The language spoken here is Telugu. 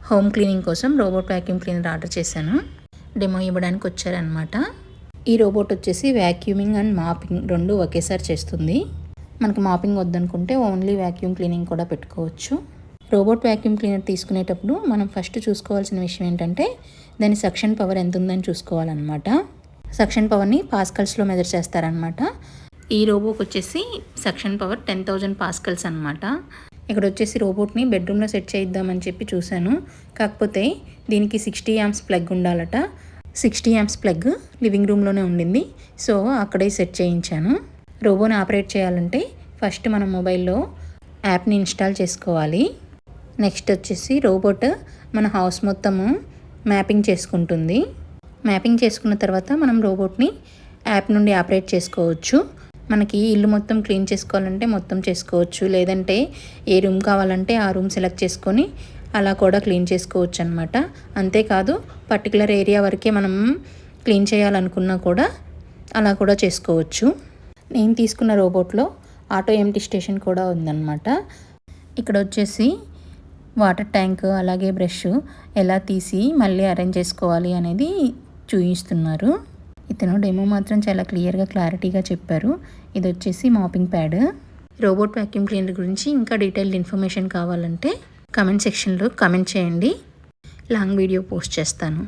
హోమ్ క్లీనింగ్ కోసం రోబోట్ వ్యాక్యూమ్ క్లీనర్ ఆర్డర్ చేశాను. డెమో ఇవ్వడానికి వచ్చారనమాట. ఈ రోబోట్ వచ్చేసి వ్యాక్యూమింగ్ అండ్ మాపింగ్ రెండు ఒకేసారి చేస్తుంది. మనకు మాపింగ్ వద్దనుకుంటే ఓన్లీ వ్యాక్యూమ్ క్లీనింగ్ కూడా పెట్టుకోవచ్చు. రోబోట్ వ్యాక్యూమ్ క్లీనర్ తీసుకునేటప్పుడు మనం ఫస్ట్ చూసుకోవాల్సిన విషయం ఏంటంటే దాని సక్షన్ పవర్ ఎంత ఉందని చూసుకోవాలన్నమాట. సక్షన్ పవర్ని పాస్కల్స్లో మెజర్ చేస్తారనమాట. ఈ రోబోకి వచ్చేసి సక్షన్ పవర్ 10,000 పాస్కల్స్ అనమాట. ఇక్కడ వచ్చేసి రోబోట్ని బెడ్రూమ్లో సెట్ చేయిద్దామని చెప్పి చూశాను. కాకపోతే దీనికి 60 amps ప్లగ్ ఉండాలట. 60 amps ప్లగ్ లివింగ్ రూమ్లోనే ఉండింది. సో అక్కడే సెట్ చేయించాను. రోబోని ఆపరేట్ చేయాలంటే ఫస్ట్ మన మొబైల్లో యాప్ని ఇన్స్టాల్ చేసుకోవాలి. నెక్స్ట్ వచ్చేసి రోబోట్ మన హౌస్ మొత్తము మ్యాపింగ్ చేసుకుంటుంది. మ్యాపింగ్ చేసుకున్న తర్వాత మనం రోబోట్ని యాప్ నుండి ఆపరేట్ చేసుకోవచ్చు. మనకి ఇల్లు మొత్తం క్లీన్ చేసుకోవాలంటే మొత్తం చేసుకోవచ్చు, లేదంటే ఏ రూమ్ కావాలంటే ఆ రూమ్ సెలెక్ట్ చేసుకొని అలా కూడా క్లీన్ చేసుకోవచ్చు అనమాట. అంతేకాదు పర్టికులర్ ఏరియా వరకే మనం క్లీన్ చేయాలనుకున్నా కూడా అలా కూడా చేసుకోవచ్చు. నేను తీసుకున్న రోబోట్లో ఆటో ఎంటీ స్టేషన్ కూడా ఉందన్నమాట. ఇక్కడ వచ్చేసి వాటర్ ట్యాంక్ అలాగే బ్రష్ ఎలా తీసి మళ్ళీ అరేంజ్ చేసుకోవాలి అనేది చూపిస్తున్నారు. ఇతను డెమో మాత్రం చాలా క్లారిటీగా చెప్పారు. ఇది వచ్చేసి mopping pad. Robot vacuum cleaner గురించి ఇంకా డీటెయిల్డ్ ఇన్ఫర్మేషన్ కావాలంటే కమెంట్ సెక్షన్లో కమెంట్ చేయండి. లాంగ్ వీడియో పోస్ట్ చేస్తాను.